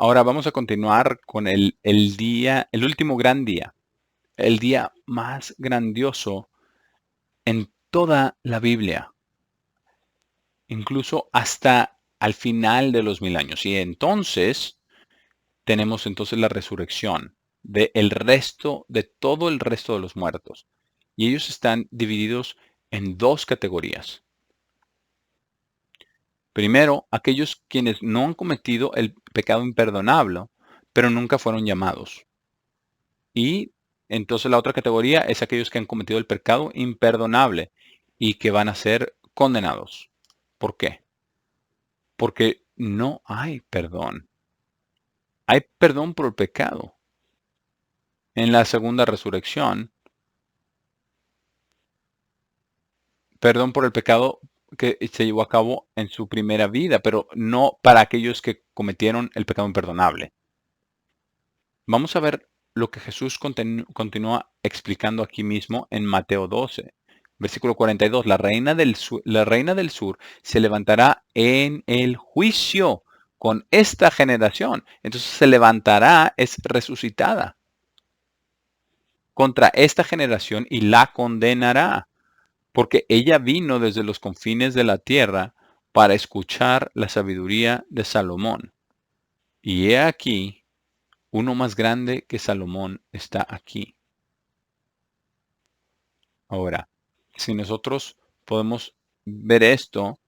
Ahora vamos a continuar con el día, el último gran día, el día más grandioso en toda la Biblia, incluso hasta al final de los 1000 años. Y entonces tenemos entonces la resurrección de el resto, de todo el resto de los muertos. Y ellos están divididos en dos categorías. Primero, aquellos quienes no han cometido el pecado imperdonable, pero nunca fueron llamados. Y entonces la otra categoría es aquellos que han cometido el pecado imperdonable y que van a ser condenados. ¿Por qué? Porque no hay perdón. Hay perdón por el pecado. En la segunda resurrección, perdón por el pecado que se llevó a cabo en su primera vida, pero no para aquellos que cometieron el pecado imperdonable. Vamos a ver lo que Jesús continúa explicando aquí mismo en Mateo 12, versículo 42. La reina del sur se levantará en el juicio con esta generación. Entonces se levantará, es resucitada contra esta generación y la condenará, porque ella vino desde los confines de la tierra para escuchar la sabiduría de Salomón. Y he aquí, uno más grande que Salomón está aquí. Ahora, si nosotros podemos ver esto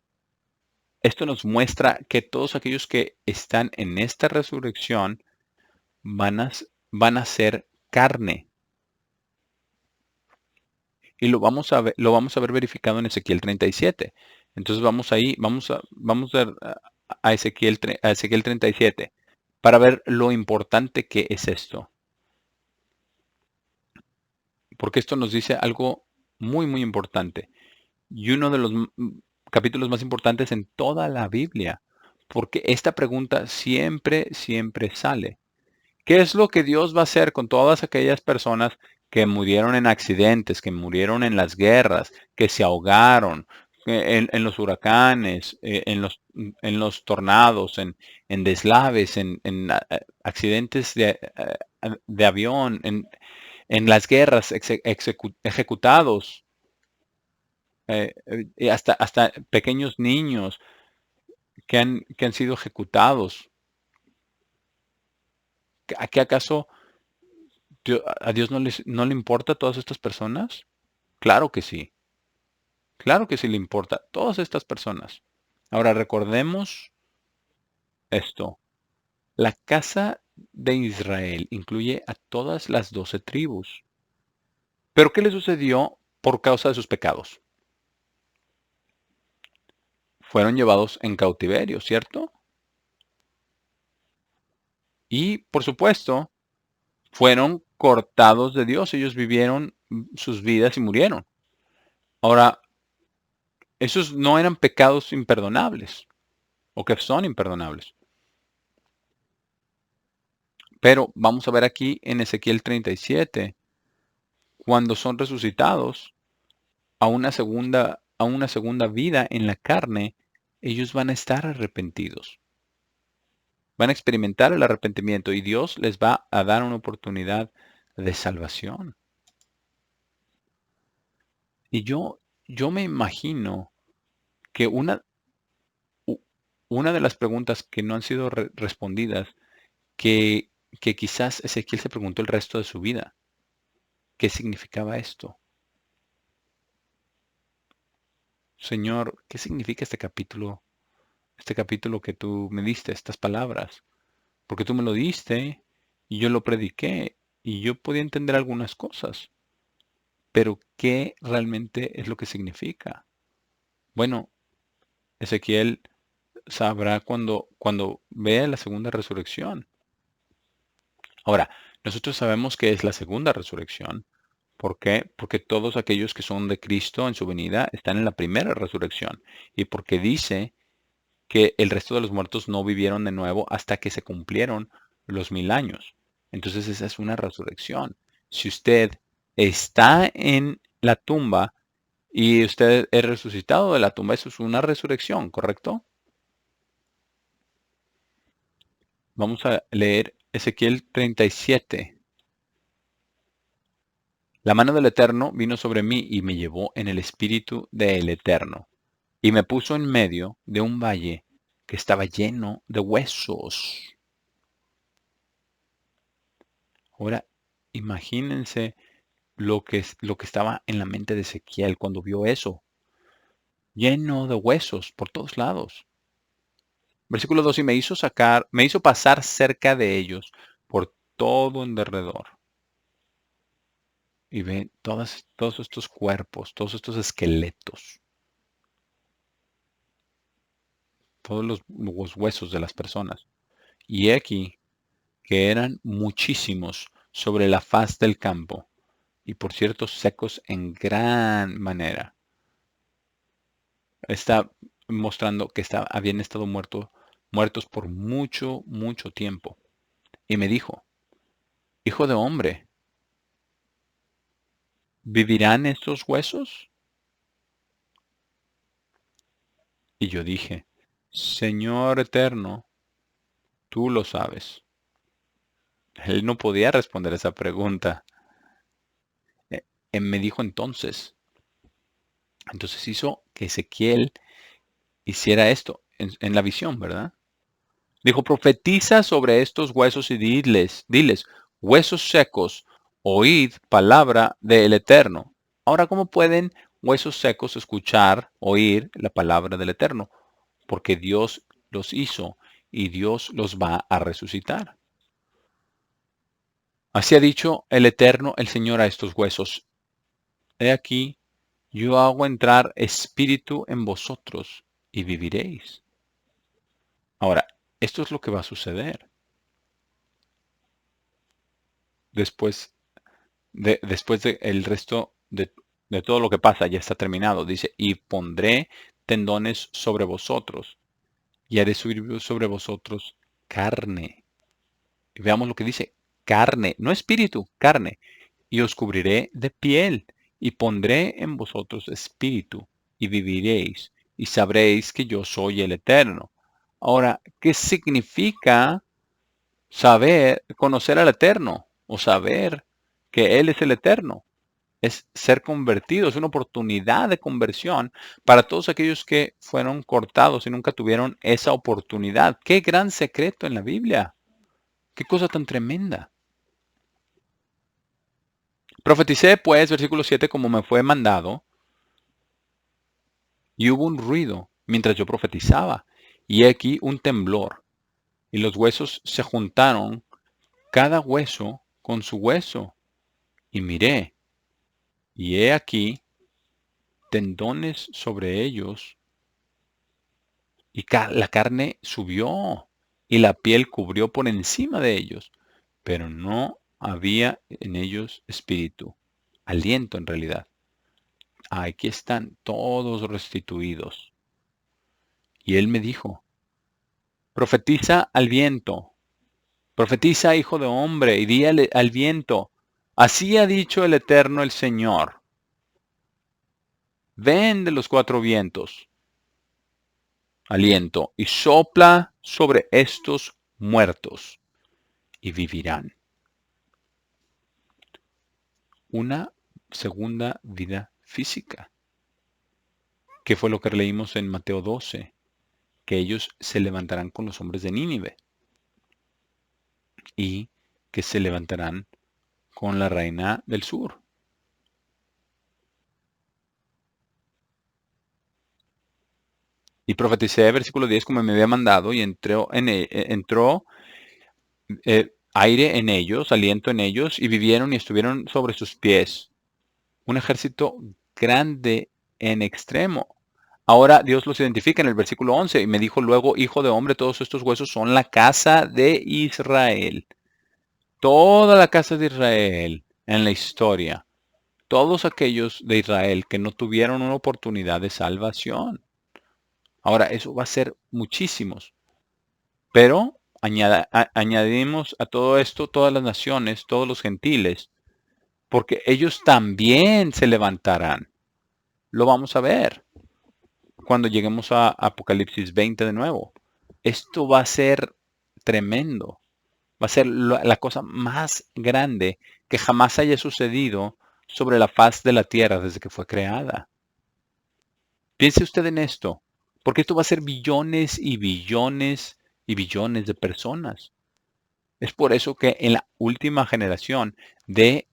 nos muestra que todos aquellos que están en esta resurrección van a, van a ser carne. Y lo vamos a ver verificado en Ezequiel 37. Entonces vamos ahí, vamos a Ezequiel 37 para ver lo importante que es esto. Porque esto nos dice algo muy, muy importante. Y uno de los capítulos más importantes en toda la Biblia, porque esta pregunta siempre, siempre sale. ¿Qué es lo que Dios va a hacer con todas aquellas personas que murieron en accidentes, que murieron en las guerras, que se ahogaron, en los huracanes, en los tornados, en deslaves, en accidentes de avión, en las guerras, ejecutados? Y hasta pequeños niños que han sido ejecutados. ¿A qué acaso a Dios no le importa a todas estas personas? Claro que sí. Claro que sí le importa a todas estas personas. Ahora recordemos esto. La casa de Israel incluye a todas las 12 tribus. ¿Pero qué le sucedió por causa de sus pecados? Fueron llevados en cautiverio, ¿cierto? Y, por supuesto, fueron cortados de Dios. Ellos vivieron sus vidas y murieron. Ahora, esos no eran pecados imperdonables o que son imperdonables. Pero vamos a ver aquí en Ezequiel 37, cuando son resucitados a una segunda vida en la carne, ellos van a estar arrepentidos. Van a experimentar el arrepentimiento y Dios les va a dar una oportunidad de salvación. Y yo me imagino que una de las preguntas que no han sido respondidas, que, que quizás Ezequiel se preguntó el resto de su vida, ¿qué significaba esto? Señor, ¿qué significa este capítulo? Este capítulo que tú me diste, estas palabras. Porque tú me lo diste y yo lo prediqué y yo podía entender algunas cosas. Pero ¿qué realmente es lo que significa? Bueno, Ezequiel sabrá cuando vea la segunda resurrección. Ahora, nosotros sabemos que es la segunda resurrección. ¿Por qué? Porque todos aquellos que son de Cristo en su venida están en la primera resurrección. Y porque dice que el resto de los muertos no vivieron de nuevo hasta que se cumplieron los 1000 años. Entonces esa es una resurrección. Si usted está en la tumba y usted es resucitado de la tumba, eso es una resurrección, ¿correcto? Vamos a leer Ezequiel 37. La mano del Eterno vino sobre mí y me llevó en el espíritu del Eterno, y me puso en medio de un valle que estaba lleno de huesos. Ahora, imagínense lo que estaba en la mente de Ezequiel cuando vio eso, lleno de huesos por todos lados. Versículo 2, y me hizo pasar cerca de ellos por todo en derredor. Y ve todos estos cuerpos, todos estos esqueletos, todos los huesos de las personas. Y he aquí que eran muchísimos sobre la faz del campo, y por cierto secos en gran manera. Está mostrando que habían estado muertos por mucho, mucho tiempo. Y me dijo, hijo de hombre, ¿vivirán estos huesos? Y yo dije, Señor eterno, tú lo sabes. Él no podía responder esa pregunta. Él me dijo entonces hizo que Ezequiel hiciera esto en la visión, ¿verdad? Dijo, profetiza sobre estos huesos y diles, huesos secos, oíd palabra del Eterno. Ahora, ¿cómo pueden huesos secos escuchar, oír la palabra del Eterno? Porque Dios los hizo y Dios los va a resucitar. Así ha dicho el Eterno, el Señor, a estos huesos. He aquí, yo hago entrar espíritu en vosotros y viviréis. Ahora, esto es lo que va a suceder. Después de el resto de todo lo que pasa, ya está terminado. Dice, y pondré tendones sobre vosotros y haré subir sobre vosotros carne. Y veamos lo que dice, carne, no espíritu, carne. Y os cubriré de piel y pondré en vosotros espíritu y viviréis y sabréis que yo soy el Eterno. Ahora, ¿qué significa conocer al Eterno o saber que Él es el Eterno? Es ser convertido, es una oportunidad de conversión para todos aquellos que fueron cortados y nunca tuvieron esa oportunidad. Qué gran secreto en la Biblia. Qué cosa tan tremenda. Profeticé pues, versículo 7, como me fue mandado, y hubo un ruido mientras yo profetizaba, y he aquí un temblor, y los huesos se juntaron, cada hueso con su hueso, y miré, y he aquí tendones sobre ellos, y la carne subió, y la piel cubrió por encima de ellos, pero no había en ellos espíritu, aliento en realidad. Aquí están todos restituidos. Y él me dijo, profetiza al viento, profetiza, hijo de hombre, y di al viento, así ha dicho el Eterno el Señor. Ven de los cuatro vientos, aliento, y sopla sobre estos muertos, y vivirán. Una segunda vida física. ¿Qué fue lo que leímos en Mateo 12? Que ellos se levantarán con los hombres de Nínive y que se levantarán con la reina del sur. Y profeticé, versículo 10, como me había mandado, y entró aire en ellos, aliento en ellos, y vivieron y estuvieron sobre sus pies. Un ejército grande en extremo. Ahora Dios los identifica en el versículo 11, y me dijo luego, hijo de hombre, todos estos huesos son la casa de Israel. Toda la casa de Israel en la historia. Todos aquellos de Israel que no tuvieron una oportunidad de salvación. Ahora, eso va a ser muchísimos. Pero añadimos a todo esto todas las naciones, todos los gentiles, porque ellos también se levantarán. Lo vamos a ver cuando lleguemos a Apocalipsis 20 de nuevo. Esto va a ser tremendo. Va a ser la cosa más grande que jamás haya sucedido sobre la faz de la tierra desde que fue creada. Piense usted en esto, porque esto va a ser billones y billones y billones de personas. Es por eso que en la última generación de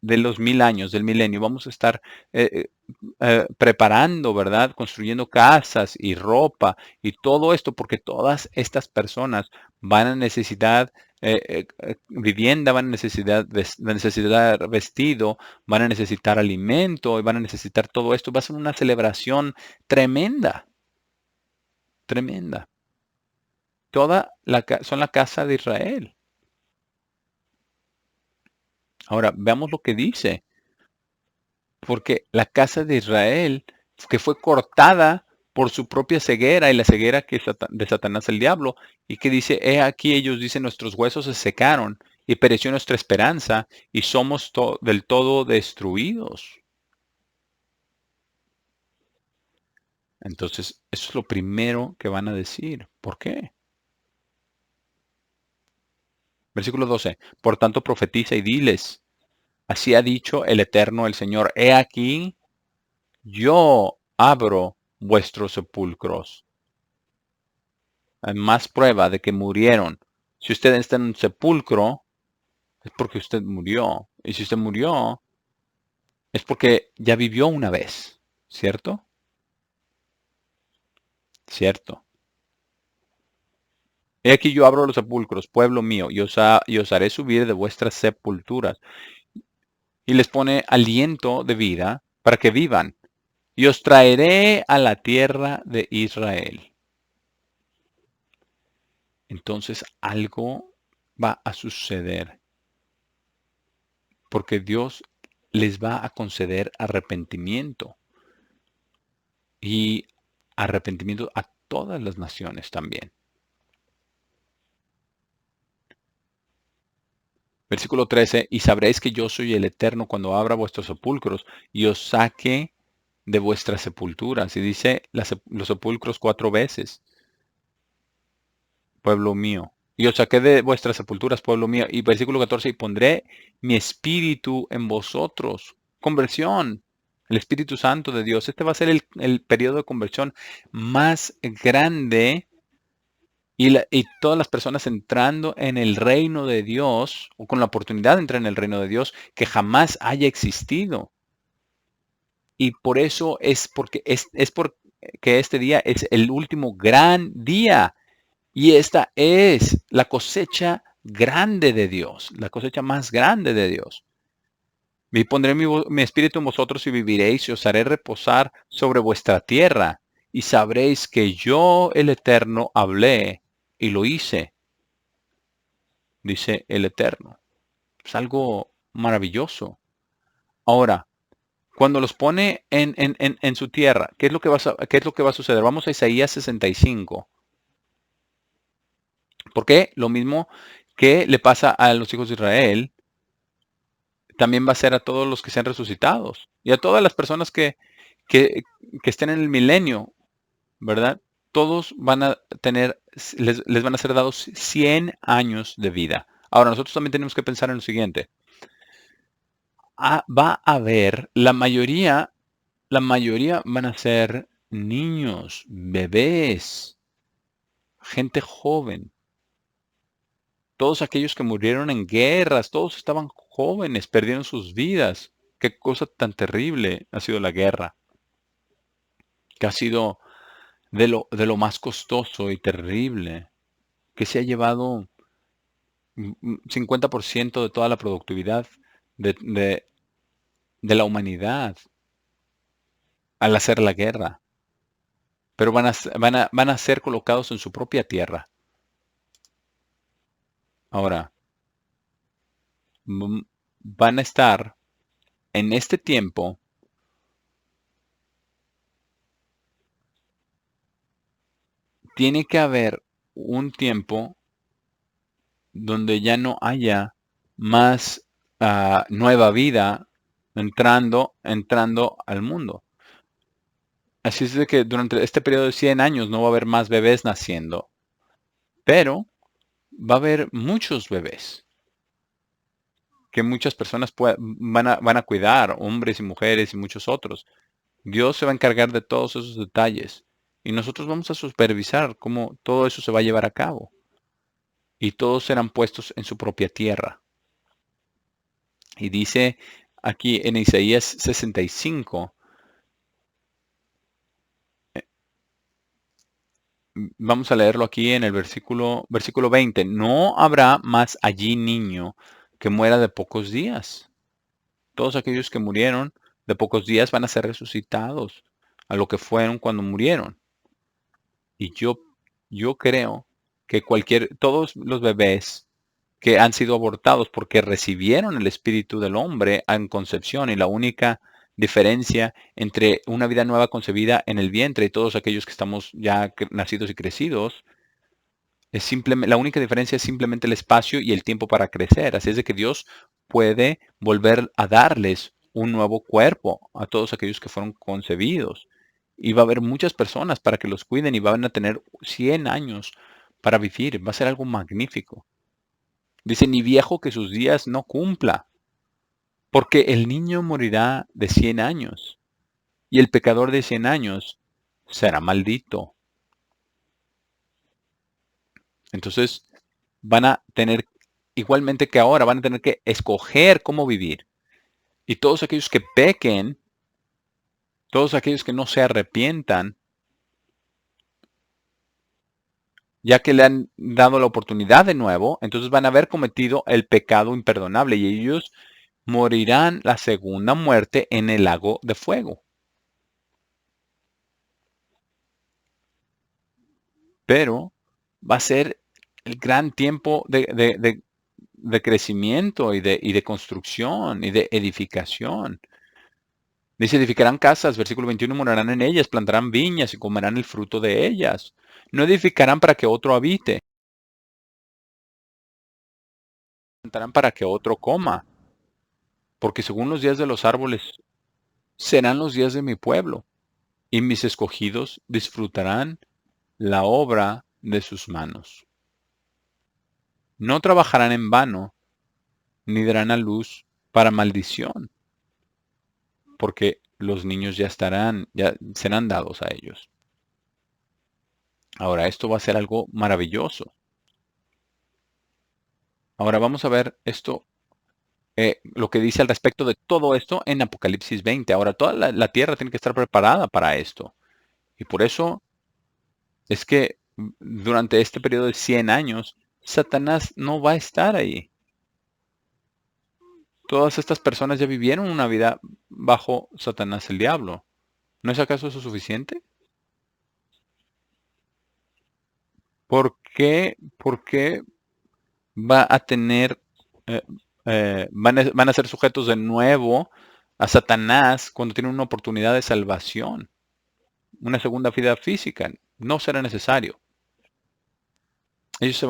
los 1000 años, del milenio, vamos a estar preparando, ¿verdad? Construyendo casas y ropa y todo esto, porque todas estas personas van a necesitar vivienda, van a necesitar vestido, van a necesitar alimento y van a necesitar todo esto. Va a ser una celebración tremenda, tremenda. Son la casa de Israel. Ahora, veamos lo que dice. Porque la casa de Israel, que fue cortada por su propia ceguera y la ceguera de Satanás el diablo, y que dice, he aquí ellos dicen, nuestros huesos se secaron y pereció nuestra esperanza y somos del todo destruidos. Entonces, eso es lo primero que van a decir. ¿Por qué? Versículo 12. Por tanto, profetiza y diles, así ha dicho el Eterno, el Señor, he aquí, yo abro vuestros sepulcros. Hay más prueba de que murieron. Si usted está en un sepulcro, es porque usted murió. Y si usted murió, es porque ya vivió una vez. ¿Cierto? Cierto. He aquí yo abro los sepulcros, pueblo mío, y os haré subir de vuestras sepulturas. Y les pone aliento de vida para que vivan. Y os traeré a la tierra de Israel. Entonces algo va a suceder. Porque Dios les va a conceder arrepentimiento. Y arrepentimiento a todas las naciones también. Versículo 13, y sabréis que yo soy el Eterno cuando abra vuestros sepulcros y os saque de vuestras sepulturas. Y dice los sepulcros 4 veces, pueblo mío. Y os saqué de vuestras sepulturas, pueblo mío. Y versículo 14, y pondré mi espíritu en vosotros. Conversión. El Espíritu Santo de Dios. Este va a ser el periodo de conversión más grande y todas las personas entrando en el reino de Dios, o con la oportunidad de entrar en el reino de Dios, que jamás haya existido. Y por eso es porque este día es el último gran día. Y esta es la cosecha grande de Dios, la cosecha más grande de Dios. Y pondré mi espíritu en vosotros y viviréis y os haré reposar sobre vuestra tierra. Y sabréis que yo, el Eterno, hablé y lo hice, dice el Eterno. Es algo maravilloso. Ahora, cuando los pone en su tierra, ¿qué es lo que va a suceder? Vamos a Isaías 65. ¿Por qué? Lo mismo que le pasa a los hijos de Israel, también va a ser a todos los que sean resucitados y a todas las personas que, que estén en el milenio, ¿verdad? Todos van a tener, les van a ser dados 100 años de vida. Ahora, nosotros también tenemos que pensar en lo siguiente. Va a haber, la mayoría van a ser niños, bebés, gente joven. Todos aquellos que murieron en guerras, todos estaban jóvenes, perdieron sus vidas. Qué cosa tan terrible ha sido la guerra, que ha sido de lo más costoso y terrible, que se ha llevado 50% de toda la productividad de la humanidad al hacer la guerra. Pero van a ser colocados en su propia tierra. Ahora, van a estar en este tiempo, tiene que haber un tiempo donde ya no haya más nueva vida entrando al mundo. Así es de que durante este periodo de 100 años no va a haber más bebés naciendo, pero va a haber muchos bebés que muchas personas van a cuidar, hombres y mujeres y muchos otros. Dios se va a encargar de todos esos detalles y nosotros vamos a supervisar cómo todo eso se va a llevar a cabo y todos serán puestos en su propia tierra. Y dice aquí en Isaías 65, vamos a leerlo aquí en el versículo 20, no habrá más allí niño que muera de pocos días. Todos aquellos que murieron de pocos días van a ser resucitados a lo que fueron cuando murieron. Y yo creo que todos los bebés que han sido abortados porque recibieron el espíritu del hombre en concepción y la única diferencia entre una vida nueva concebida en el vientre y todos aquellos que estamos ya nacidos y crecidos es simplemente, la única diferencia es simplemente el espacio y el tiempo para crecer. Así es de que Dios puede volver a darles un nuevo cuerpo a todos aquellos que fueron concebidos. Y va a haber muchas personas para que los cuiden y van a tener 100 años para vivir. Va a ser algo magnífico. Dice, ni viejo que sus días no cumpla, porque el niño morirá de 100 años y el pecador de 100 años será maldito. Entonces, van a tener, igualmente que ahora, van a tener que escoger cómo vivir. Y todos aquellos que pequen, todos aquellos que no se arrepientan, ya que le han dado la oportunidad de nuevo, entonces van a haber cometido el pecado imperdonable y ellos morirán la segunda muerte en el lago de fuego. Pero va a ser el gran tiempo de crecimiento y de construcción y de edificación. Dice, edificarán casas, versículo 21, morarán en ellas, plantarán viñas y comerán el fruto de ellas. No edificarán para que otro habite, plantarán para que otro coma, porque según los días de los árboles serán los días de mi pueblo, y mis escogidos disfrutarán la obra de sus manos. No trabajarán en vano, ni darán a luz para maldición, porque los niños ya serán dados a ellos. Ahora, esto va a ser algo maravilloso. Ahora vamos a ver esto, lo que dice al respecto de todo esto en Apocalipsis 20. Ahora, toda la tierra tiene que estar preparada para esto. Y por eso es que durante este periodo de 100 años, Satanás no va a estar ahí. Todas estas personas ya vivieron una vida bajo Satanás el diablo. ¿No es acaso eso suficiente? ¿Por qué va a tener, eh, van a ser sujetos de nuevo a Satanás cuando tienen una oportunidad de salvación, una segunda vida física? No será necesario. Ellos se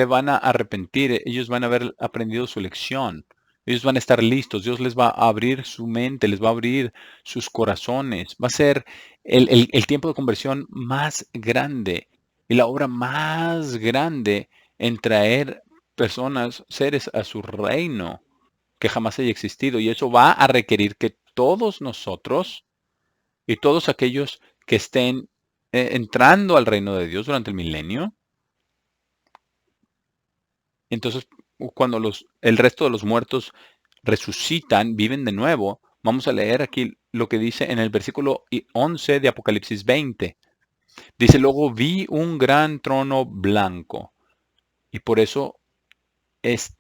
van a arrepentir, ellos van a haber aprendido su lección. Ellos van a estar listos, Dios les va a abrir su mente, les va a abrir sus corazones. Va a ser el tiempo de conversión más grande y la obra más grande en traer personas, seres a su reino que jamás haya existido. Y eso va a requerir que todos nosotros y todos aquellos que estén entrando al reino de Dios durante el milenio, entonces cuando el resto de los muertos resucitan, viven de nuevo, vamos a leer aquí lo que dice en el versículo 11 de Apocalipsis 20. Dice, luego vi un gran trono blanco. Y es,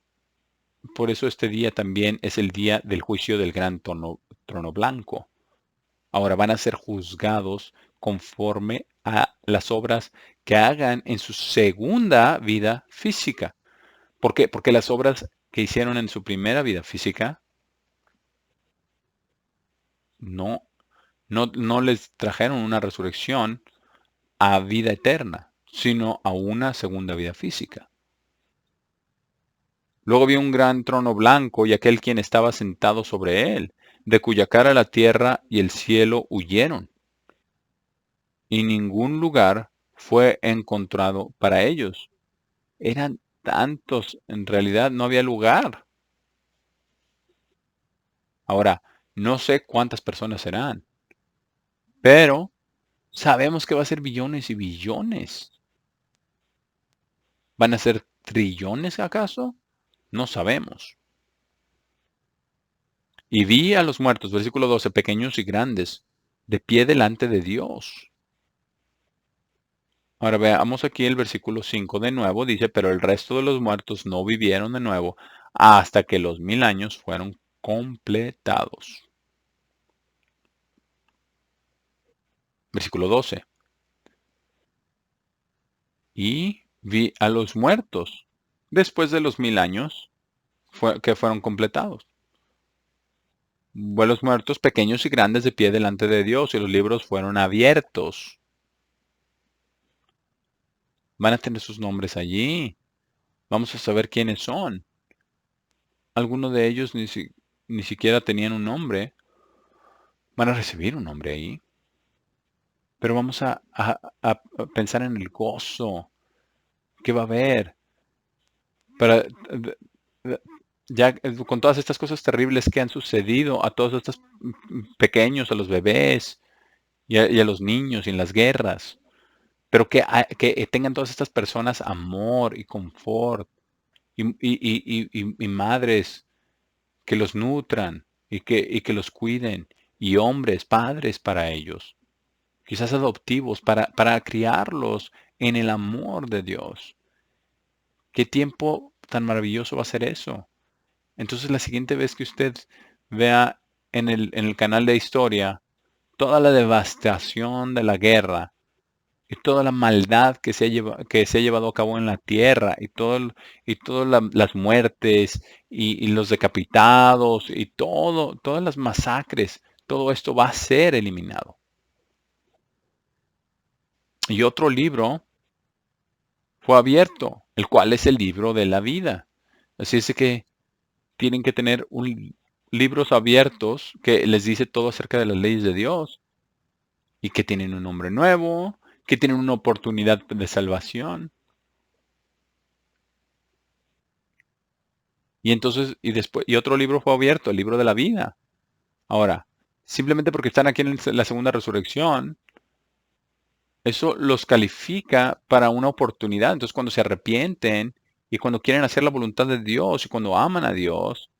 por eso este día también es el día del juicio del gran trono blanco. Ahora van a ser juzgados conforme a las obras que hagan en su segunda vida física. ¿Por qué? Porque las obras que hicieron en su primera vida física no, no les trajeron una resurrección a vida eterna, sino a una segunda vida física. Luego vi un gran trono blanco y aquel quien estaba sentado sobre él, de cuya cara la tierra y el cielo huyeron, y ningún lugar fue encontrado para ellos. Eran tantos, en realidad no había lugar. Ahora, no sé cuántas personas serán, pero sabemos que va a ser billones y billones. ¿Van a ser trillones acaso? No sabemos. Y vi a los muertos, versículo 12, pequeños y grandes, de pie delante de Dios. Ahora veamos aquí el versículo 5 de nuevo, dice, pero el resto de los muertos no vivieron de nuevo hasta que los 1000 años fueron completados. Versículo 12. Y vi a los muertos después de los 1000 años que fueron completados. Los muertos pequeños y grandes de pie delante de Dios y los libros fueron abiertos. Van a tener sus nombres allí. Vamos a saber quiénes son. Algunos de ellos ni siquiera tenían un nombre. Van a recibir un nombre ahí. Pero vamos a pensar en el gozo que va a haber. Para, ya con todas estas cosas terribles que han sucedido a todos estos pequeños, a los bebés y a los niños y en las guerras. Pero que tengan todas estas personas amor y confort y madres que los nutran y que los cuiden y hombres, padres para ellos, quizás adoptivos para criarlos en el amor de Dios. ¿Qué tiempo tan maravilloso va a ser eso? Entonces la siguiente vez que usted vea en el canal de historia toda la devastación de la guerra, y toda la maldad que se ha llevado a cabo en la tierra y todas las muertes y los decapitados y todas las masacres, todo esto va a ser eliminado. Y otro libro fue abierto, el cual es el libro de la vida. Así es que tienen que tener libros abiertos que les dice todo acerca de las leyes de Dios y que tienen un nombre nuevo, que tienen una oportunidad de salvación. Y entonces, y otro libro fue abierto, el libro de la vida. Ahora, simplemente porque están aquí en la segunda resurrección, eso los califica para una oportunidad. Entonces, cuando se arrepienten y cuando quieren hacer la voluntad de Dios y cuando aman a Dios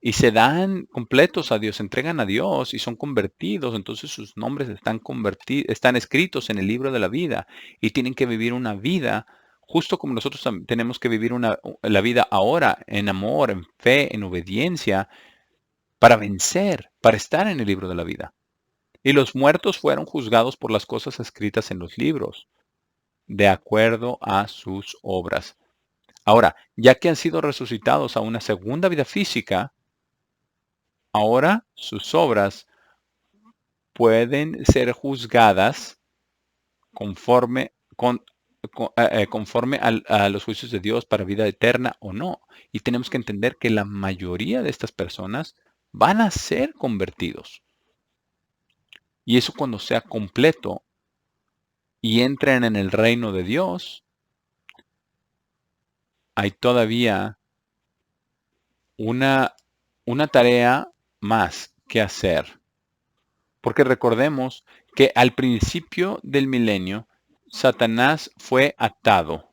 y se dan completos a Dios, se entregan a Dios y son convertidos, entonces sus nombres están escritos en el libro de la vida y tienen que vivir una vida justo como nosotros tenemos que vivir la vida ahora en amor, en fe, en obediencia, para vencer, para estar en el libro de la vida. Y los muertos fueron juzgados por las cosas escritas en los libros, de acuerdo a sus obras. Ahora, ya que han sido resucitados a una segunda vida física, ahora sus obras pueden ser juzgadas conforme, conforme a los juicios de Dios para vida eterna o no. Y tenemos que entender que la mayoría de estas personas van a ser convertidos. Y eso cuando sea completo y entren en el reino de Dios, hay todavía una tarea más que hacer. Porque recordemos que al principio del milenio, Satanás fue atado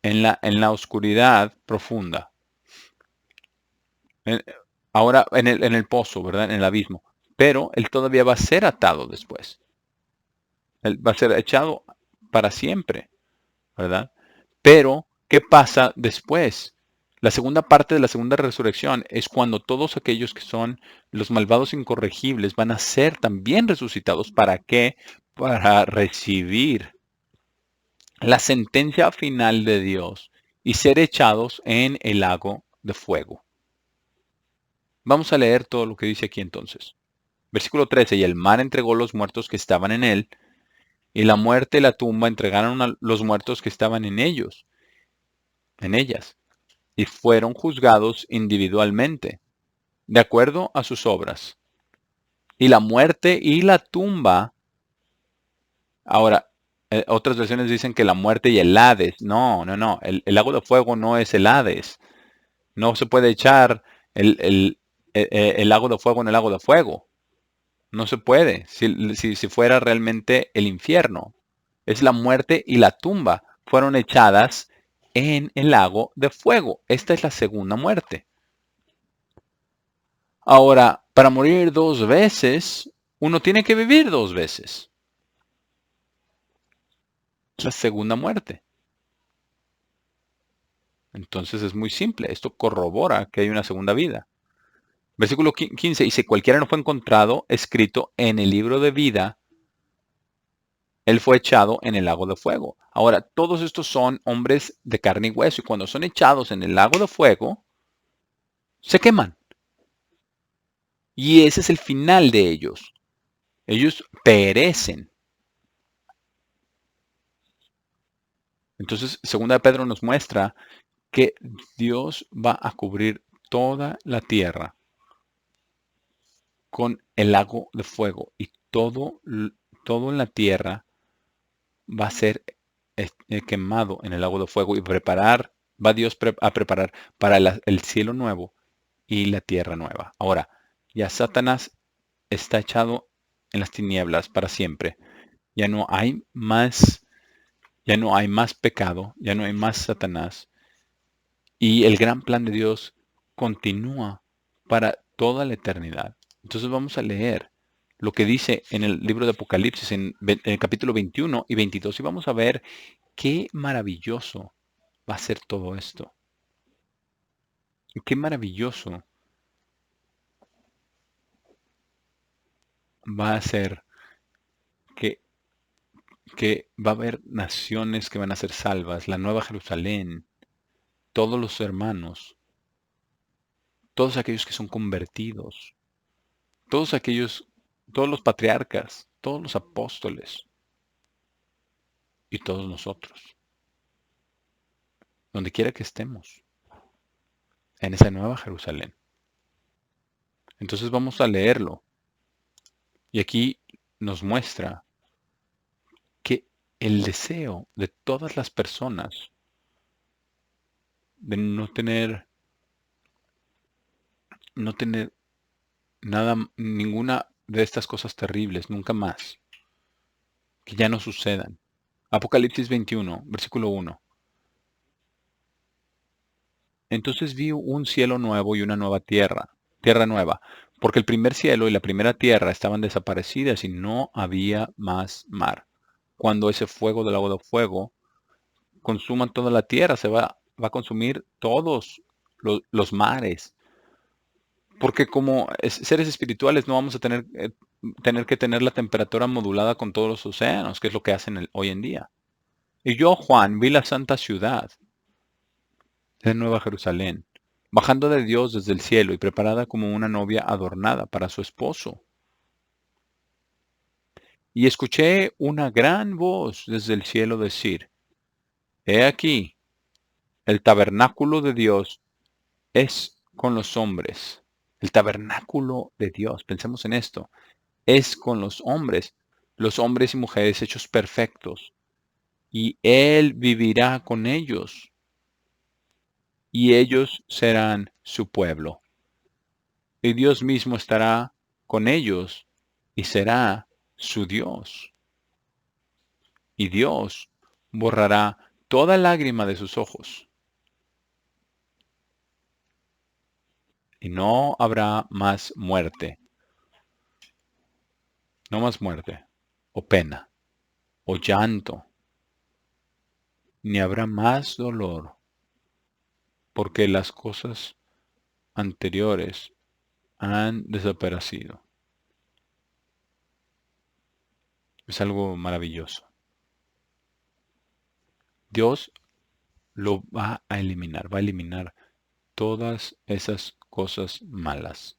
en la oscuridad profunda. En- Ahora en el pozo, ¿verdad? En el abismo. Pero él todavía va a ser atado después. Él va a ser echado para siempre, ¿verdad? Pero, ¿qué pasa después? La segunda parte de la segunda resurrección es cuando todos aquellos que son los malvados incorregibles van a ser también resucitados. ¿Para qué? Para recibir la sentencia final de Dios y ser echados en el lago de fuego. Vamos a leer todo lo que dice aquí entonces. Versículo 13, y el mar entregó los muertos que estaban en él, y la muerte y la tumba entregaron a los muertos que estaban en ellas, y fueron juzgados individualmente, de acuerdo a sus obras. Y la muerte y la tumba, ahora, Otras versiones dicen que la muerte y el Hades. No, no, no. El lago de fuego no es el Hades. No se puede echar el lago de fuego en el lago de fuego. No se puede. Si fuera realmente el infierno. Es la muerte y la tumba. Fueron echadas en el lago de fuego. Esta es la segunda muerte. Ahora, para morir dos veces, uno tiene que vivir dos veces. Es la segunda muerte. Entonces es muy simple. Esto corrobora que hay una segunda vida. Versículo 15 dice, cualquiera no fue encontrado escrito en el libro de vida, él fue echado en el lago de fuego. Ahora, todos estos son hombres de carne y hueso, y cuando son echados en el lago de fuego, se queman. Y ese es el final de ellos. Ellos perecen. Entonces, segunda de Pedro nos muestra que Dios va a cubrir toda la tierra con el lago de fuego, y todo en la tierra va a ser quemado en el lago de fuego, y va Dios a preparar para el cielo nuevo y la tierra nueva. Ahora, ya Satanás está echado en las tinieblas para siempre. Ya no hay más, ya no hay más pecado, ya no hay más Satanás. Y el gran plan de Dios continúa para toda la eternidad. Entonces vamos a leer lo que dice en el libro de Apocalipsis, en el capítulo 21 y 22, y vamos a ver qué maravilloso va a ser todo esto. Qué maravilloso va a ser que, que va a haber naciones que van a ser salvas, la Nueva Jerusalén, todos los hermanos, todos aquellos que son convertidos, todos aquellos, todos los patriarcas, todos los apóstoles y todos nosotros, donde quiera que estemos, en esa Nueva Jerusalén. Entonces vamos a leerlo, y aquí nos muestra que el deseo de todas las personas de no tener nada, ninguna de estas cosas terribles, nunca más, que ya no sucedan. Apocalipsis 21, versículo 1. Entonces vi un cielo nuevo y una nueva tierra, tierra nueva, porque el primer cielo y la primera tierra estaban desaparecidas y no había más mar. Cuando ese fuego del agua de fuego consuma toda la tierra, va a consumir todos los mares. Porque como seres espirituales no vamos a tener que tener la temperatura modulada con todos los océanos, que es lo que hacen hoy en día. Y yo, Juan, vi la santa ciudad de Nueva Jerusalén, bajando de Dios desde el cielo y preparada como una novia adornada para su esposo. Y escuché una gran voz desde el cielo decir, He aquí, el tabernáculo de Dios es con los hombres. El tabernáculo de Dios, pensemos en esto, es con los hombres y mujeres hechos perfectos, y Él vivirá con ellos, y ellos serán su pueblo. Y Dios mismo estará con ellos, y será su Dios. Y Dios borrará toda lágrima de sus ojos, y no habrá más muerte, no más muerte, o pena, o llanto, ni habrá más dolor, porque las cosas anteriores han desaparecido. Es algo maravilloso. Dios lo va a eliminar todas esas cosas malas.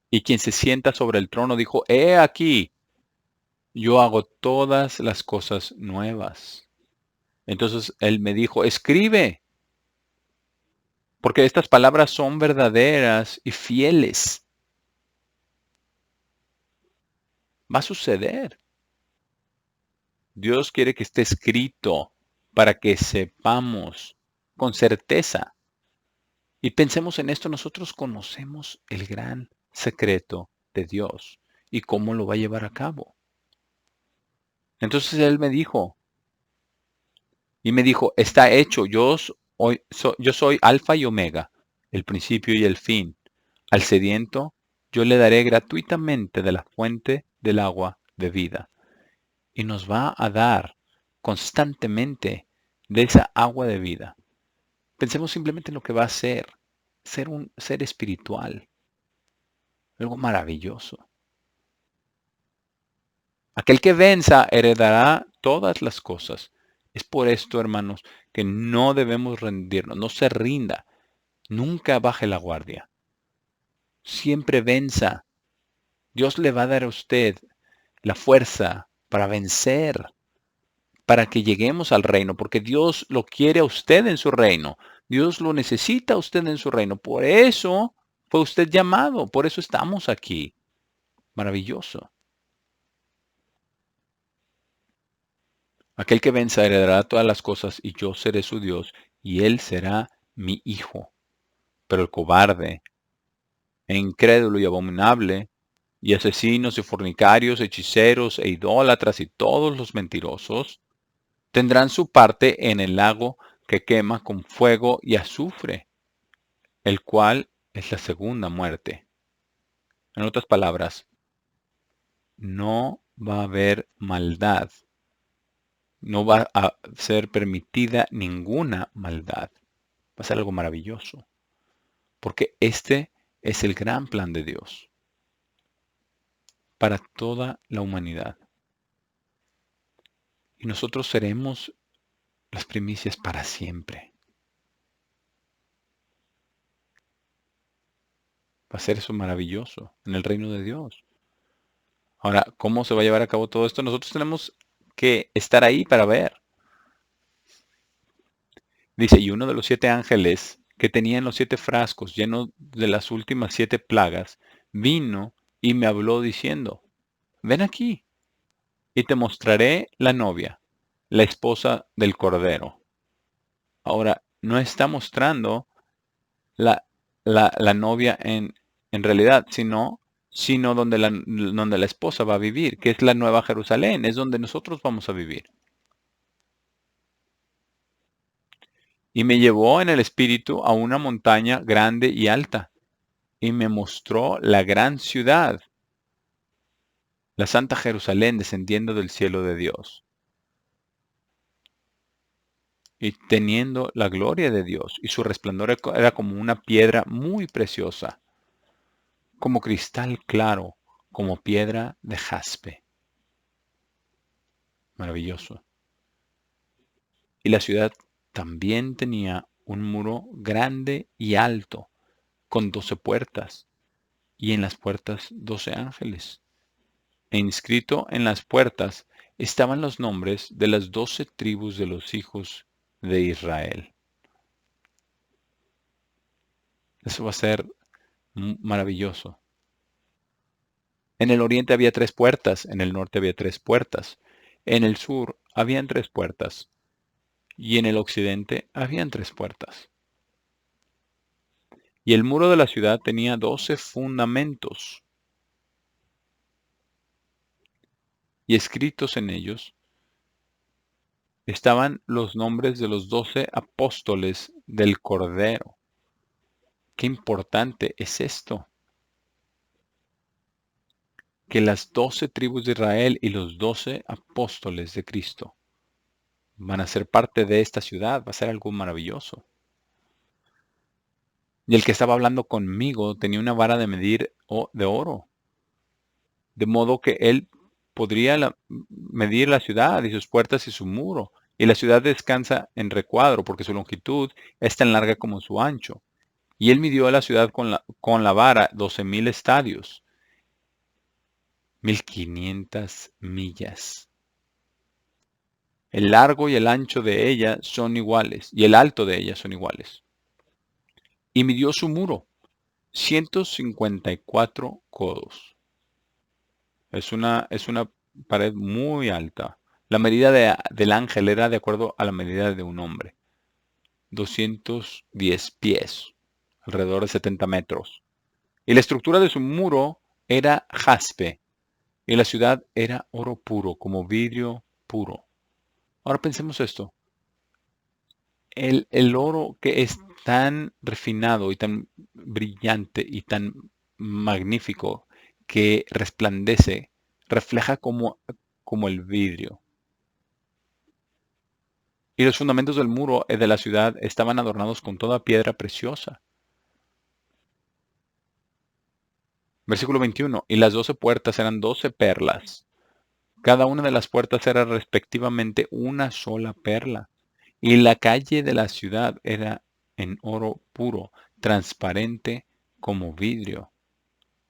Y quien se sienta sobre el trono dijo, He aquí, yo hago todas las cosas nuevas. Entonces él me dijo, escribe, porque estas palabras son verdaderas y fieles. Va a suceder. Dios quiere que esté escrito para que sepamos con certeza. Y pensemos en esto, nosotros conocemos el gran secreto de Dios y cómo lo va a llevar a cabo. Entonces Él me dijo, está hecho, yo soy Alfa y Omega, el principio y el fin. Al sediento yo le daré gratuitamente de la fuente del agua de vida. Y nos va a dar constantemente de esa agua de vida. Pensemos simplemente en lo que va a ser un ser espiritual, algo maravilloso. Aquel que venza heredará todas las cosas. Es por esto, hermanos, que no debemos rendirnos, no se rinda, nunca baje la guardia. Siempre venza. Dios le va a dar a usted la fuerza para vencer, para que lleguemos al reino, porque Dios lo quiere a usted en su reino. Dios lo necesita a usted en su reino. Por eso fue usted llamado, por eso estamos aquí. Maravilloso. Aquel que venza heredará todas las cosas y yo seré su Dios y él será mi hijo. Pero el cobarde, e incrédulo y abominable, y asesinos y fornicarios, hechiceros e idólatras y todos los mentirosos, tendrán su parte en el lago que quema con fuego y azufre, el cual es la segunda muerte. En otras palabras, no va a haber maldad, no va a ser permitida ninguna maldad. Va a ser algo maravilloso, porque este es el gran plan de Dios para toda la humanidad. Y nosotros seremos las primicias para siempre. Va a ser eso maravilloso en el reino de Dios. Ahora, ¿cómo se va a llevar a cabo todo esto? Nosotros tenemos que estar ahí para ver. Dice, y uno de los 7 ángeles que tenían los 7 frascos llenos de las últimas 7 plagas, vino y me habló diciendo, ven aquí y te mostraré la novia, la esposa del Cordero. Ahora, no está mostrando la, la novia en realidad, sino donde la esposa va a vivir, que es la Nueva Jerusalén, es donde nosotros vamos a vivir. Y me llevó en el espíritu a una montaña grande y alta, y me mostró la gran ciudad, la Santa Jerusalén, descendiendo del cielo de Dios, y teniendo la gloria de Dios, y su resplandor era como una piedra muy preciosa, como cristal claro, como piedra de jaspe. Maravilloso. Y la ciudad también tenía un muro grande y alto, con 12 puertas, y en las puertas 12 ángeles. E inscrito en las puertas estaban los nombres de las 12 tribus de los hijos de Israel. Eso va a ser maravilloso. En el oriente había 3 puertas, en el norte había 3 puertas, en el sur habían 3 puertas, y en el occidente habían 3 puertas. Y el muro de la ciudad tenía 12 fundamentos, y escritos en ellos estaban los nombres de los 12 apóstoles del Cordero. Qué importante es esto, que las 12 tribus de Israel y los 12 apóstoles de Cristo van a ser parte de esta ciudad, va a ser algo maravilloso. Y el que estaba hablando conmigo tenía una vara de medir de oro, de modo que él podría medir la ciudad y sus puertas y su muro. Y la ciudad descansa en recuadro, porque su longitud es tan larga como su ancho. Y él midió la ciudad con la vara 12,000 estadios, 1,500 millas. El largo y el ancho de ella son iguales, y el alto de ella son iguales. Y midió su muro, 154 codos. Es una pared muy alta. La medida del ángel era de acuerdo a la medida de un hombre. 210 pies, alrededor de 70 metros. Y la estructura de su muro era jaspe. Y la ciudad era oro puro, como vidrio puro. Ahora pensemos esto. El oro que es tan refinado y tan brillante y tan magnífico que resplandece, refleja como el vidrio. Y los fundamentos del muro de la ciudad estaban adornados con toda piedra preciosa. Versículo 21. Y las 12 puertas eran 12 perlas. Cada una de las puertas era respectivamente una sola perla. Y la calle de la ciudad era en oro puro, transparente como vidrio.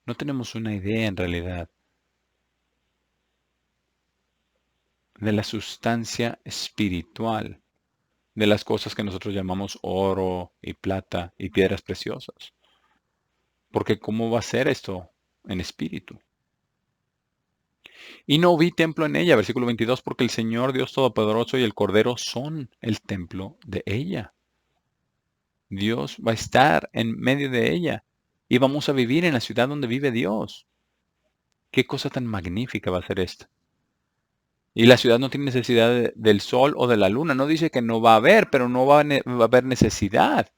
No tenemos una idea en realidad de la sustancia espiritual de las cosas que nosotros llamamos oro y plata y piedras preciosas. Porque ¿cómo va a ser esto en espíritu? Y no vi templo en ella, versículo 22, porque el Señor Dios Todopoderoso y el Cordero son el templo de ella. Dios va a estar en medio de ella y vamos a vivir en la ciudad donde vive Dios. Qué cosa tan magnífica va a ser esta. Y la ciudad no tiene necesidad del sol o de la luna. No dice que no va a haber, pero no va a haber necesidad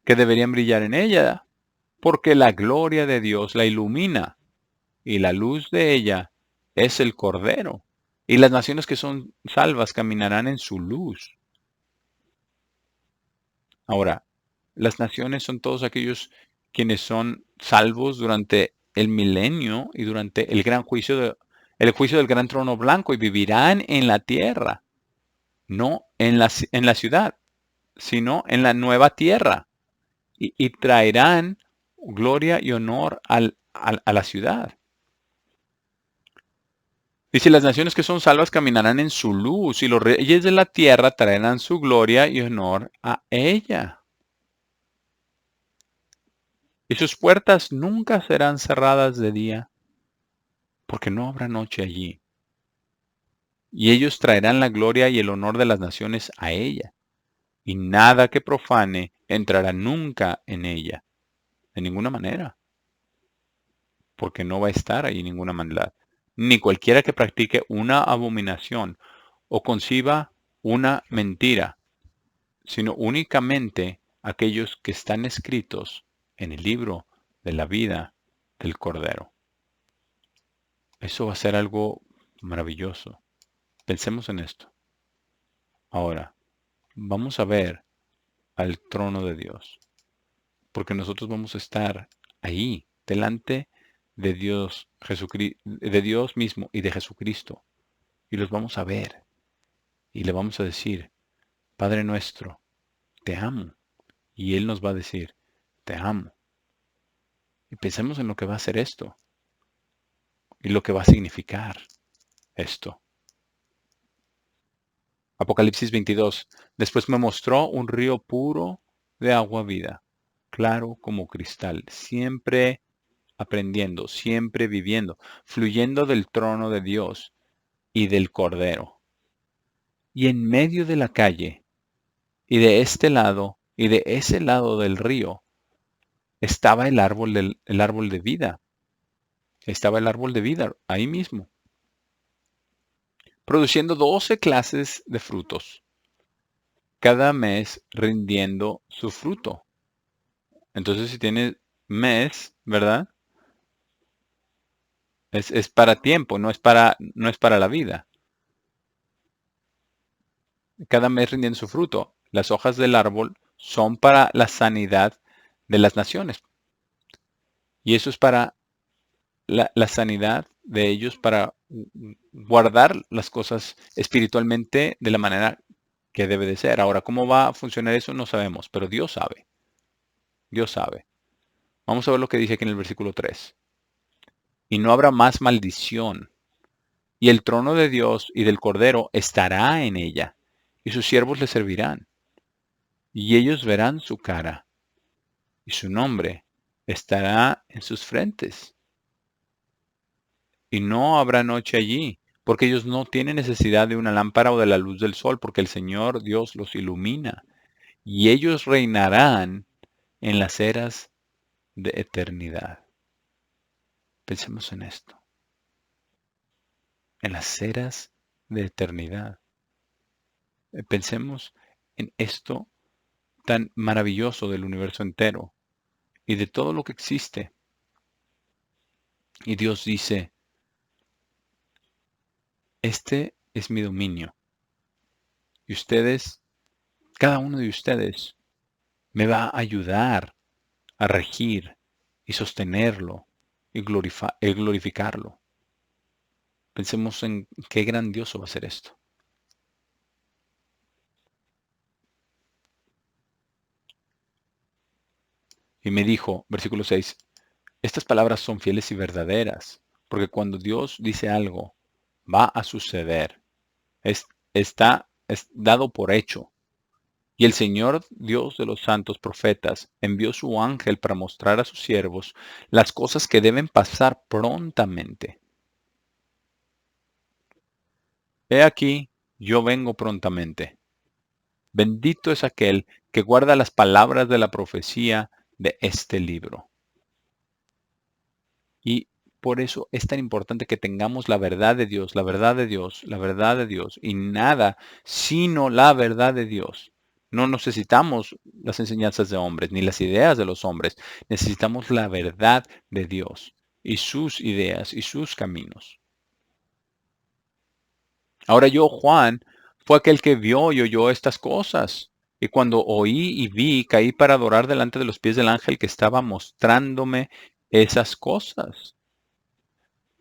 que deberían brillar en ella, porque la gloria de Dios la ilumina y la luz de ella es el Cordero. Y las naciones que son salvas caminarán en su luz. Ahora, las naciones son todos aquellos quienes son salvos durante el milenio y durante el juicio del gran trono blanco y vivirán en la tierra, no en la ciudad, sino en la nueva tierra y traerán gloria y honor a la ciudad. Dice, las naciones que son salvas caminarán en su luz y los reyes de la tierra traerán su gloria y honor a ella. Y sus puertas nunca serán cerradas de día, porque no habrá noche allí. Y ellos traerán la gloria y el honor de las naciones a ella. Y nada que profane entrará nunca en ella, de ninguna manera, porque no va a estar allí ninguna maldad. Ni cualquiera que practique una abominación o conciba una mentira, sino únicamente aquellos que están escritos en el libro de la vida del Cordero. Eso va a ser algo maravilloso. Pensemos en esto. Ahora, vamos a ver al trono de Dios, porque nosotros vamos a estar ahí, delante de Dios, de Dios mismo y de Jesucristo, y los vamos a ver, y le vamos a decir, Padre nuestro, te amo, y Él nos va a decir, te amo. Y pensemos en lo que va a ser esto, y lo que va a significar esto. Apocalipsis 22. Después me mostró un río puro de agua vida, claro como cristal, siempre aprendiendo, siempre viviendo, fluyendo del trono de Dios y del Cordero. Y en medio de la calle, y de este lado y de ese lado del río, estaba el árbol de vida. Estaba el árbol de vida ahí mismo, produciendo 12 clases de frutos, cada mes rindiendo su fruto. Entonces, si tiene mes, ¿verdad? Es para tiempo, no es para la vida. Cada mes rindiendo su fruto. Las hojas del árbol son para la sanidad de las naciones. Y eso es para la sanidad de ellos, para guardar las cosas espiritualmente de la manera que debe de ser. Ahora, ¿cómo va a funcionar eso? No sabemos, pero Dios sabe. Dios sabe. Vamos a ver lo que dice aquí en el versículo 3. Y no habrá más maldición. Y el trono de Dios y del Cordero estará en ella, y sus siervos le servirán. Y ellos verán su cara, y su nombre estará en sus frentes. y no habrá noche allí, porque ellos no tienen necesidad de una lámpara o de la luz del sol, porque el Señor Dios los ilumina, y ellos reinarán en las eras de eternidad. Pensemos en esto, en las eras de eternidad. Pensemos en esto tan maravilloso del universo entero y de todo lo que existe. Y Dios dice, este es mi dominio. Y ustedes, cada uno de ustedes, me va a ayudar a regir y sostenerlo y glorificarlo. Pensemos en qué grandioso va a ser esto. Y me dijo, versículo 6, estas palabras son fieles y verdaderas, porque cuando Dios dice algo, va a suceder. Es, es dado por hecho. Y el Señor Dios de los santos profetas envió su ángel para mostrar a sus siervos las cosas que deben pasar prontamente. He aquí, yo vengo prontamente. Bendito es aquel que guarda las palabras de la profecía de este libro. Y por eso es tan importante que tengamos la verdad de Dios, la verdad de Dios, la verdad de Dios y nada sino la verdad de Dios. No necesitamos las enseñanzas de hombres ni las ideas de los hombres. Necesitamos la verdad de Dios y sus ideas y sus caminos. Ahora yo, Juan, fue aquel que vio y oyó estas cosas. Y cuando oí y vi, caí para adorar delante de los pies del ángel que estaba mostrándome esas cosas.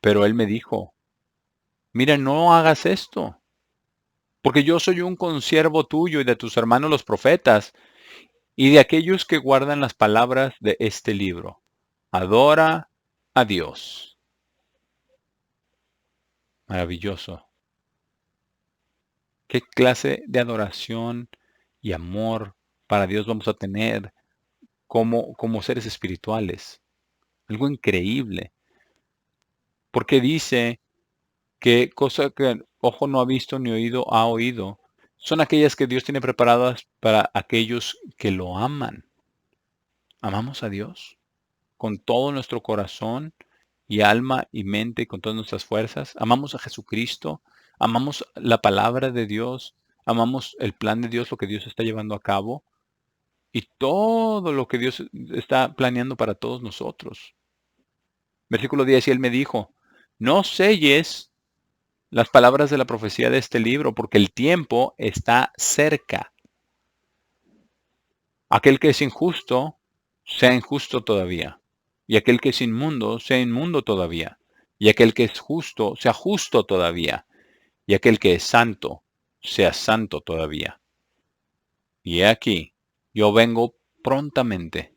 Pero él me dijo, mira, no hagas esto, porque yo soy un consiervo tuyo y de tus hermanos los profetas, y de aquellos que guardan las palabras de este libro. Adora a Dios. Maravilloso. ¿Qué clase de adoración y amor para Dios vamos a tener como seres espirituales? Algo increíble. Porque dice que cosa que ojo no ha visto ni oído ha oído, son aquellas que Dios tiene preparadas para aquellos que lo aman. ¿Amamos a Dios con todo nuestro corazón y alma y mente y con todas nuestras fuerzas? ¿Amamos a Jesucristo? ¿Amamos la palabra de Dios? ¿Amamos el plan de Dios, lo que Dios está llevando a cabo? Y todo lo que Dios está planeando para todos nosotros. Versículo 10, y él me dijo, no selles las palabras de la profecía de este libro, porque el tiempo está cerca. Aquel que es injusto, sea injusto todavía. Y aquel que es inmundo, sea inmundo todavía. Y aquel que es justo, sea justo todavía. Y aquel que es santo, sea santo todavía. Y he aquí, yo vengo prontamente,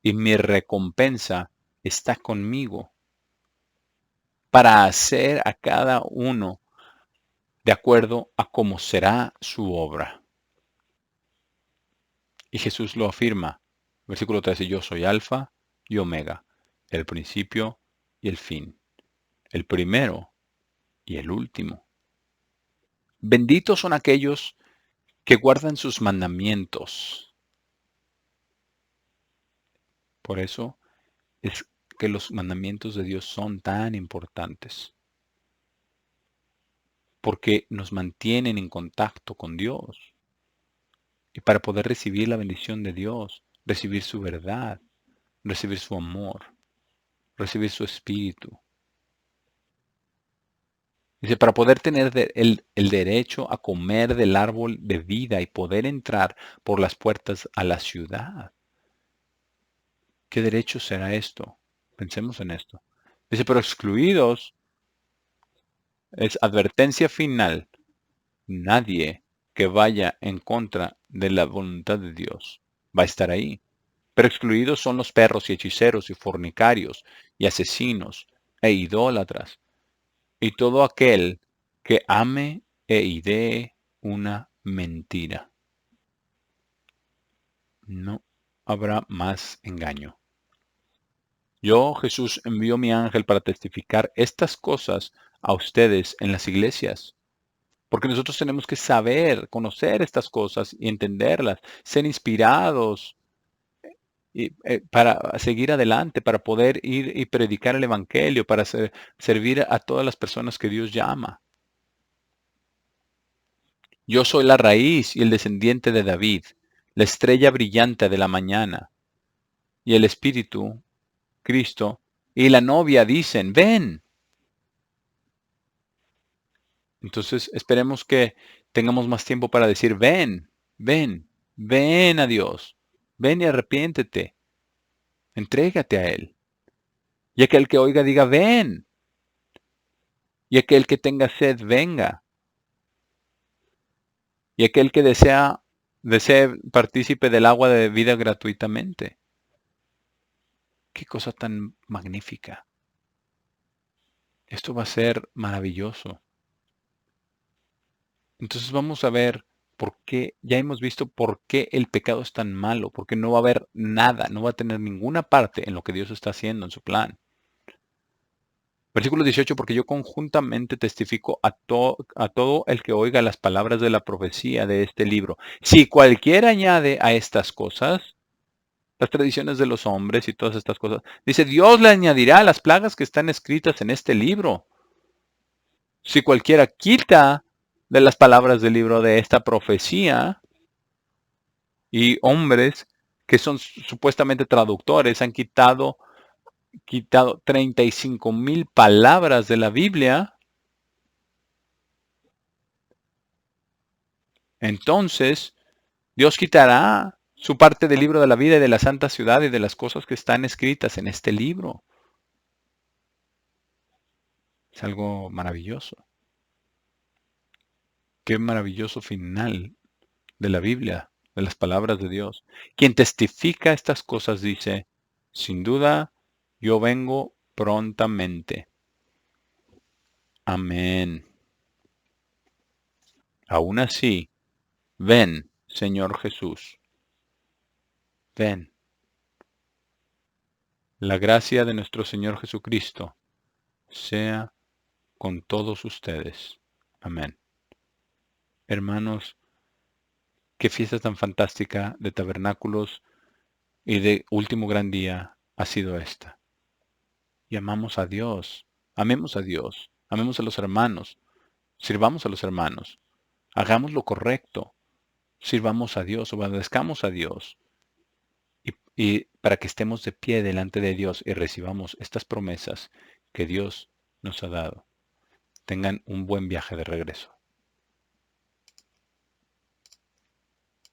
y mi recompensa está conmigo, para hacer a cada uno de acuerdo a cómo será su obra. Y Jesús lo afirma. Versículo 13, yo soy Alfa y Omega, el principio y el fin, el primero y el último. Benditos son aquellos que guardan sus mandamientos. Por eso es que los mandamientos de Dios son tan importantes, porque nos mantienen en contacto con Dios. Y para poder recibir la bendición de Dios, recibir su verdad, recibir su amor, recibir su espíritu. Dice, para poder tener el derecho a comer del árbol de vida y poder entrar por las puertas a la ciudad. ¿Qué derecho será esto? Pensemos en esto. Dice, pero excluidos es advertencia final. Nadie que vaya en contra de la voluntad de Dios va a estar ahí. Pero excluidos son los perros y hechiceros y fornicarios y asesinos e idólatras y todo aquel que ame e idee una mentira. No habrá más engaño. Yo, Jesús, envío mi ángel para testificar estas cosas a ustedes en las iglesias. Porque nosotros tenemos que saber, conocer estas cosas y entenderlas, ser inspirados y, para seguir adelante, para poder ir y predicar el evangelio, para servir a todas las personas que Dios llama. Yo soy la raíz y el descendiente de David, la estrella brillante de la mañana. Y el Espíritu, Cristo, y la novia dicen, ven. Entonces esperemos que tengamos más tiempo para decir, ven, ven, ven a Dios, ven y arrepiéntete, entrégate a Él. Y aquel que oiga diga, ven. Y aquel que tenga sed, venga. Y aquel que desee partícipe del agua de vida gratuitamente. Qué cosa tan magnífica. Esto va a ser maravilloso. Entonces vamos a ver por qué, ya hemos visto por qué el pecado es tan malo, porque no va a haber nada, no va a tener ninguna parte en lo que Dios está haciendo en su plan. Versículo 18, porque yo conjuntamente testifico a todo el que oiga las palabras de la profecía de este libro. Si cualquiera añade a estas cosas, las tradiciones de los hombres y todas estas cosas, dice, Dios le añadirá las plagas que están escritas en este libro. Si cualquiera quita de las palabras del libro de esta profecía, y hombres que son supuestamente traductores han quitado 35,000 palabras de la Biblia, entonces Dios quitará su parte del libro de la vida y de la santa ciudad y de las cosas que están escritas en este libro. Es algo maravilloso. Qué maravilloso final de la Biblia, de las palabras de Dios. Quien testifica estas cosas dice, sin duda, yo vengo prontamente. Amén. Aún así, ven, Señor Jesús, ven. La gracia de nuestro Señor Jesucristo sea con todos ustedes. Amén. Hermanos, qué fiesta tan fantástica de tabernáculos y de último gran día ha sido esta. Y amamos a Dios, amemos a Dios, amemos a los hermanos, sirvamos a los hermanos, hagamos lo correcto, sirvamos a Dios, obedezcamos a Dios. Y para que estemos de pie delante de Dios y recibamos estas promesas que Dios nos ha dado. Tengan un buen viaje de regreso.